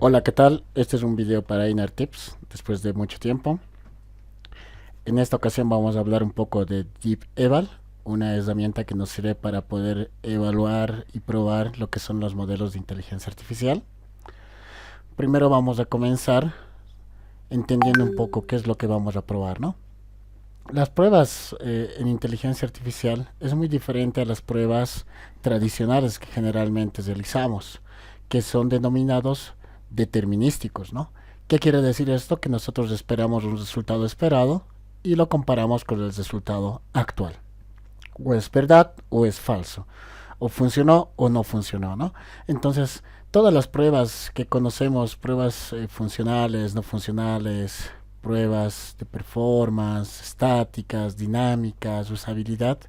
Hola, ¿qué tal? Este es un video para Einar Tips, después de mucho tiempo. En esta ocasión vamos a hablar un poco de Deep Eval, una herramienta que nos sirve para poder evaluar y probar lo que son los modelos de inteligencia artificial. Primero vamos a comenzar entendiendo un poco qué es lo que vamos a probar, ¿no? Las pruebas en inteligencia artificial es muy diferente a las pruebas tradicionales que generalmente realizamos, que son denominados determinísticos, ¿no? ¿Qué quiere decir esto? Que nosotros esperamos un resultado esperado y lo comparamos con el resultado actual. O es verdad o es falso. O funcionó o no funcionó, ¿no? Entonces, todas las pruebas que conocemos, pruebas funcionales, no funcionales, pruebas de performance, estáticas, dinámicas, usabilidad,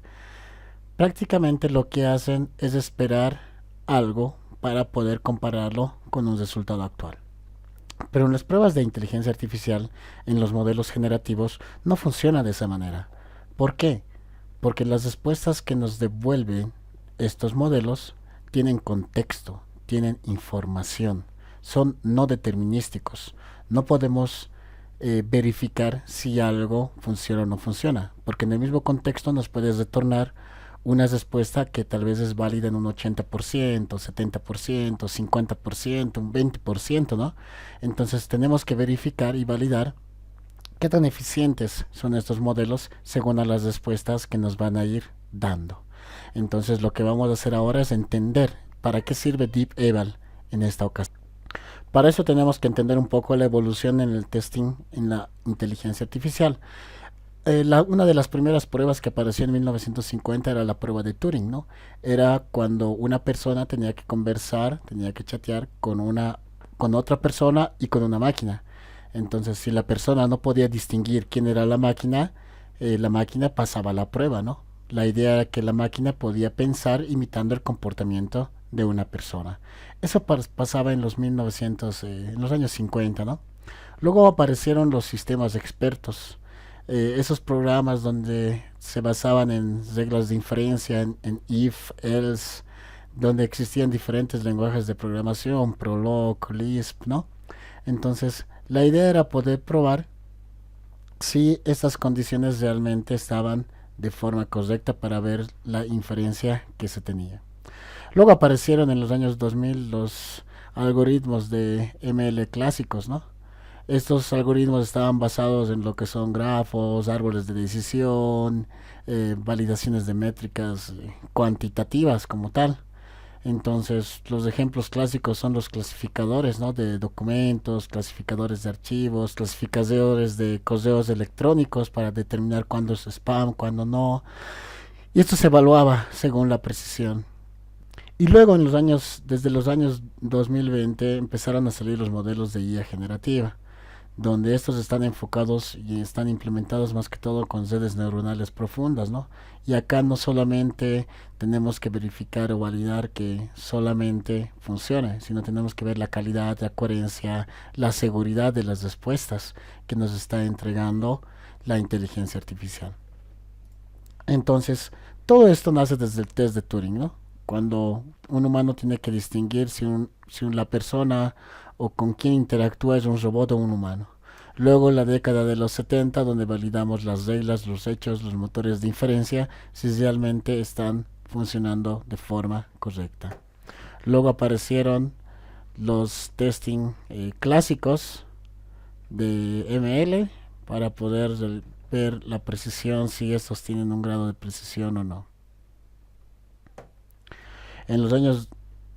prácticamente lo que hacen es esperar algo para poder compararlo con un resultado actual. Pero en las pruebas de inteligencia artificial, en los modelos generativos, no funciona de esa manera. ¿Por qué? Porque las respuestas que nos devuelven estos modelos tienen contexto, tienen información, son no determinísticos. No podemos verificar si algo funciona o no funciona, porque en el mismo contexto nos puedes retornar una respuesta que tal vez es válida en un 80%, 70%, 50%, un 20%, ¿no? Entonces tenemos que verificar y validar qué tan eficientes son estos modelos según a las respuestas que nos van a ir dando. Entonces lo que vamos a hacer ahora es entender para qué sirve Deep Eval en esta ocasión. Para eso tenemos que entender un poco la evolución en el testing en la inteligencia artificial. Una de las primeras pruebas que apareció en 1950 era la prueba de Turing, ¿no? Era cuando una persona tenía que conversar, tenía que chatear con otra persona y con una máquina. Entonces, si la persona no podía distinguir quién era la máquina pasaba la prueba, ¿no? La idea era que la máquina podía pensar imitando el comportamiento de una persona. Eso pasaba en los 1900, en los años 50, ¿no? Luego aparecieron los sistemas expertos, esos programas donde se basaban en reglas de inferencia, en if, else, donde existían diferentes lenguajes de programación, Prolog, Lisp, ¿no? Entonces, la idea era poder probar si estas condiciones realmente estaban de forma correcta para ver la inferencia que se tenía. Luego aparecieron en los años 2000 los algoritmos de ML clásicos, ¿no? Estos algoritmos estaban basados en lo que son grafos, árboles de decisión, validaciones de métricas cuantitativas como tal. Entonces, los ejemplos clásicos son los clasificadores, ¿no? De documentos, clasificadores de archivos, clasificadores de correos electrónicos para determinar cuándo es spam, cuándo no. Y esto se evaluaba según la precisión. Y luego desde los años 2020 empezaron a salir los modelos de IA generativa, donde estos están enfocados y están implementados más que todo con redes neuronales profundas, ¿no? Y acá no solamente tenemos que verificar o validar que solamente funcione, sino tenemos que ver la calidad, la coherencia, la seguridad de las respuestas que nos está entregando la inteligencia artificial. Entonces, todo esto nace desde el test de Turing, ¿no? Cuando un humano tiene que distinguir si la persona o con quien interactúa es un robot o un humano. Luego la década de los 70, donde validamos las reglas, los hechos, los motores de inferencia, si realmente están funcionando de forma correcta. Luego aparecieron los testing clásicos de ML para poder ver la precisión, si estos tienen un grado de precisión o no. En los años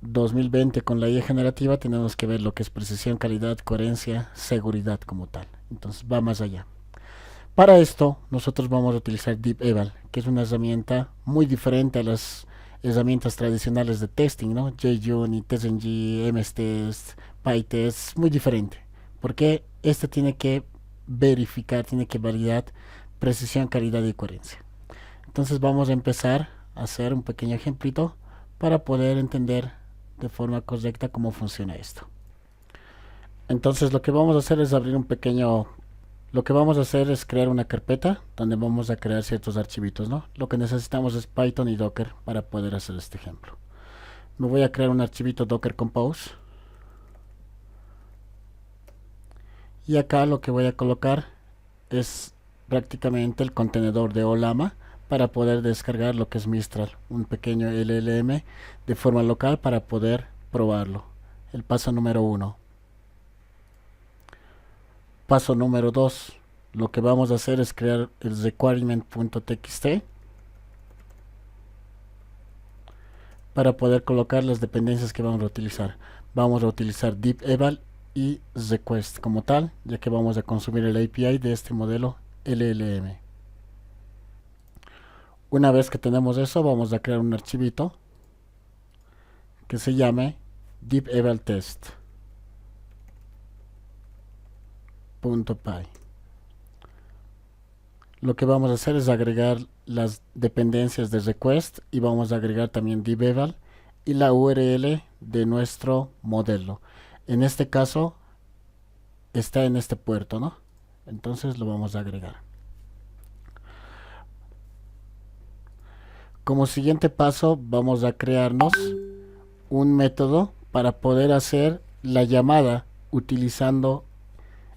2020 con la IA generativa tenemos que ver lo que es precisión, calidad, coherencia, seguridad como tal. Entonces va más allá. Para esto nosotros vamos a utilizar DeepEval, que es una herramienta muy diferente a las herramientas tradicionales de testing, ¿no? JUnit, TestNG, MSTest, PyTest, muy diferente. Porque este tiene que verificar, tiene que validar precisión, calidad y coherencia. Entonces vamos a empezar a hacer un pequeño ejemplito para poder entender de forma correcta cómo funciona esto. Entonces lo que vamos a hacer es abrir un pequeño... Lo que vamos a hacer es crear una carpeta donde vamos a crear ciertos archivitos, ¿no? Lo que necesitamos es Python y Docker para poder hacer este ejemplo. Me voy a crear un archivito Docker Compose. Y acá lo que voy a colocar es prácticamente el contenedor de Olama para poder descargar lo que es Mistral, un pequeño LLM de forma local para poder probarlo. El paso número 1. Paso número 2. Lo que vamos a hacer es crear el requirement.txt para poder colocar las dependencias que vamos a utilizar. Vamos a utilizar deep-eval y request como tal, ya que vamos a consumir el API de este modelo LLM. Una vez que tenemos eso, vamos a crear un archivito que se llame deep-eval-test.py. Lo que vamos a hacer es agregar las dependencias de request y vamos a agregar también deep-eval y la URL de nuestro modelo. En este caso está en este puerto, ¿no? Entonces lo vamos a agregar. Como siguiente paso vamos a crearnos un método para poder hacer la llamada utilizando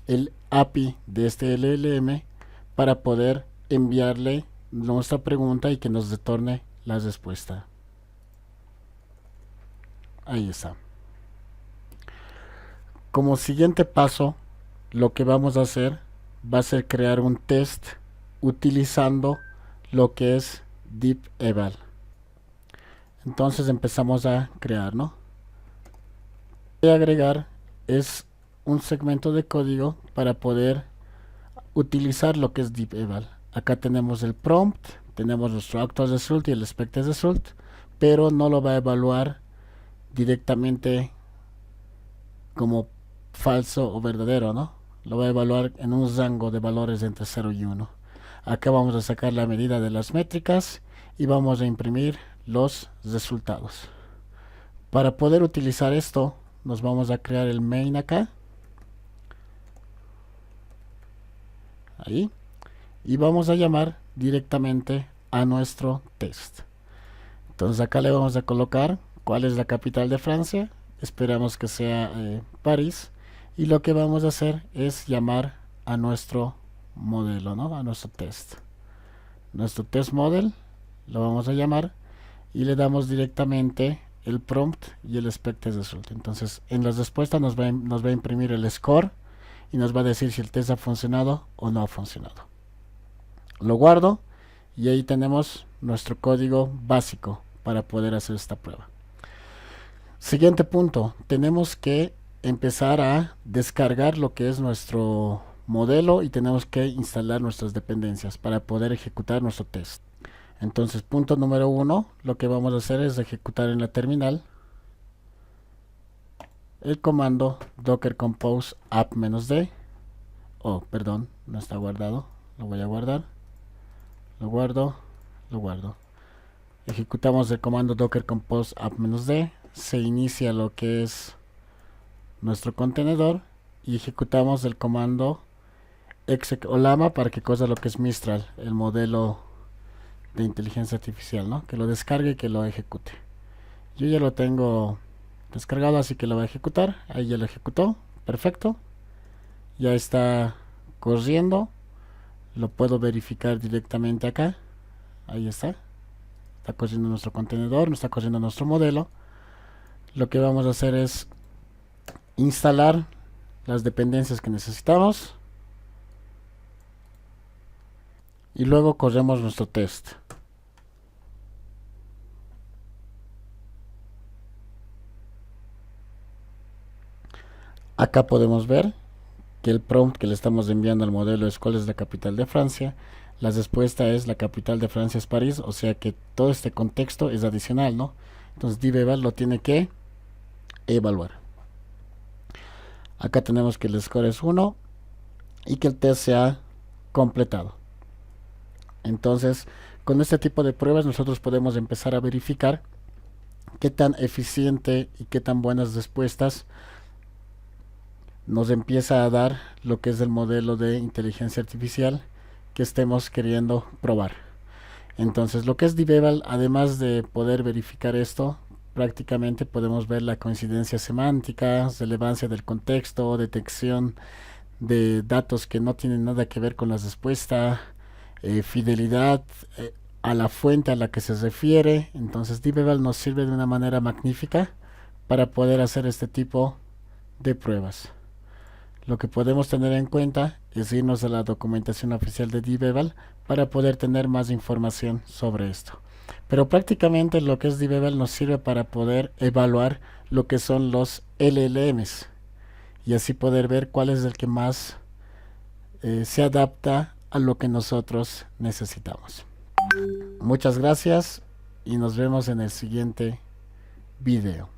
el API de este LLM para poder enviarle nuestra pregunta y que nos retorne la respuesta. Ahí está. Como siguiente paso, lo que vamos a hacer va a ser crear un test utilizando lo que es deep-eval. Entonces empezamos a crear, ¿no? Voy a agregar es un segmento de código para poder utilizar lo que es deep-eval. Acá tenemos el prompt, tenemos nuestro actual result y el expected result, pero no lo va a evaluar directamente como falso o verdadero, ¿no? Lo va a evaluar en un rango de valores entre 0 y 1. Acá vamos a sacar la medida de las métricas y vamos a imprimir los resultados. Para poder utilizar esto, nos vamos a crear el main acá. Ahí. Y vamos a llamar directamente a nuestro test. Entonces acá le vamos a colocar cuál es la capital de Francia. Esperamos que sea París. Y lo que vamos a hacer es llamar a nuestro modelo, ¿no? A nuestro test. Nuestro test model lo vamos a llamar y le damos directamente el prompt y el expected result. Entonces en las respuestas nos va a imprimir el score y nos va a decir si el test ha funcionado o no ha funcionado. Lo guardo y ahí tenemos nuestro código básico para poder hacer esta prueba. Siguiente punto, tenemos que empezar a descargar lo que es nuestro modelo y tenemos que instalar nuestras dependencias para poder ejecutar nuestro test. Entonces, punto número 1, lo que vamos a hacer es ejecutar en la terminal el comando docker compose app-d. Perdón, no está guardado, lo voy a guardar. Lo guardo, lo guardo. Ejecutamos el comando docker compose app-d, se inicia lo que es nuestro contenedor y ejecutamos el comando exec olama para que cosa lo que es Mistral, el modelo de inteligencia artificial, ¿no? Que lo descargue y que lo ejecute. Yo ya lo tengo descargado, así que lo voy a ejecutar. Ahí ya lo ejecutó, perfecto. Ya está corriendo. Lo puedo verificar directamente acá. Ahí está. Está corriendo nuestro contenedor, no está corriendo nuestro modelo. Lo que vamos a hacer es instalar las dependencias que necesitamos y luego corremos nuestro test. Acá podemos ver que el prompt que le estamos enviando al modelo es cuál es la capital de Francia. La respuesta es la capital de Francia es París, o sea que todo este contexto es adicional, ¿no? Entonces deep-eval lo tiene que evaluar. Acá tenemos que el score es 1 y que el test se ha completado. Entonces, con este tipo de pruebas nosotros podemos empezar a verificar qué tan eficiente y qué tan buenas respuestas nos empieza a dar lo que es el modelo de inteligencia artificial que estemos queriendo probar. Entonces, lo que es deep-eval, además de poder verificar esto, prácticamente podemos ver la coincidencia semántica, relevancia del contexto, detección de datos que no tienen nada que ver con la respuesta, fidelidad a la fuente a la que se refiere. Entonces DeepEval nos sirve de una manera magnífica para poder hacer este tipo de pruebas. Lo que podemos tener en cuenta es irnos a la documentación oficial de DeepEval para poder tener más información sobre esto. Pero prácticamente lo que es DeepEval nos sirve para poder evaluar lo que son los LLMs y así poder ver cuál es el que más se adapta a lo que nosotros necesitamos. Muchas gracias y nos vemos en el siguiente video.